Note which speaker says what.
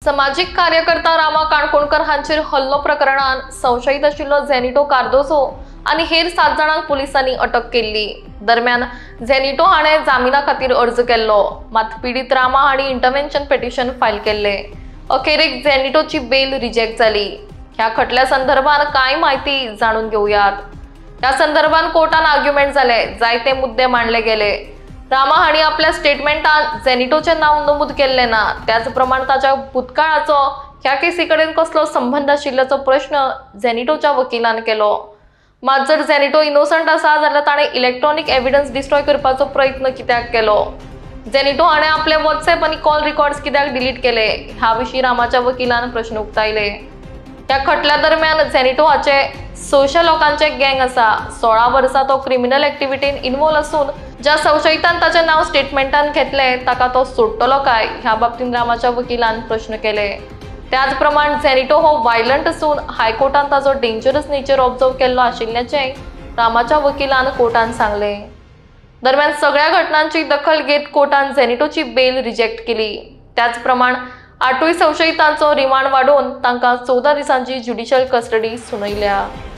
Speaker 1: सामाजिक कार्यकर्ता रामा काणकोणकर हांचेर हल्लो प्रकरणात संशयित आशिल्लो झेनिटो कार्दोजो आनी हेर 7 जाणांक पुलिसांनी अटक केल्ली। दरम्यान झेनिटो हाणें जामिना खातीर अर्ज केल्लो, मात पीडित रामा हांणी इंटरव्हेन्शन पिटिशन फायल केल्ले। अखेरेक झेनिटोची बेल रिजेक्ट जाली। ह्या खटल्या संदर्भात कांय माहिती जाणून घेवयात। ह्या संदर्भात कोर्टान आर्ग्युमेंट जाले, जायते मुद्दे मांडले गेले। रामा हांणी आपल्या स्टेटमेंटात झेनिटोचे नाव नमूद केल्ले ना, त्याच प्रमाण ताच्या भूतकाळाचो ह्या केसी कडेन कसलो संबंध आशिल्ल्याचो प्रश्न झेनिटोच्या वकिलान केलो। मात जर झेनिटो इनोसंट आसा जाल्यार ताणें इलेक्ट्रॉनिक एविडन्स डिस्ट्रॉय करपाचो प्रयत्न कित्याक केलो? झेनिटो हाणें आपले व्हॉट्सॲप आनी कॉल रेकॉर्ड्स कित्याक डिलीट केले? ह्या विशीं रामाच्या वकिलान प्रश्न उक्तायले। त्या खटल्या दरम्यान झेनिटो हाचे 600 लोकांचे गँग आसा। 16 वर्सां तो क्रिमिनल एक्टिविटीन इन्वॉल्व असून ज्या संशयितान ताचे नाव स्टेटमेंटान घेतले ताका तो सोडटलो काय, ह्या बाबतींत रामाच्या वकिलान प्रश्न केले। त्याच प्रमाण झेनिटो हो वायलंट असून हायकोर्टान ताचो डेंजरस नेचर ऑब्जर्व केल्लो आशिल्ल्याचें रामाच्या वकिलान कोर्टान सांगले। दरम्यान सगळ्या घटनांची दखल घेत कोर्टान झेनिटोची बेल रिजेक्ट केली। त्याच प्रमाण 8 संशयितांचो रिमांड वाडोवन तांकां 14 दिसांची ज्युडिशियल कस्टडी सुनयल्या।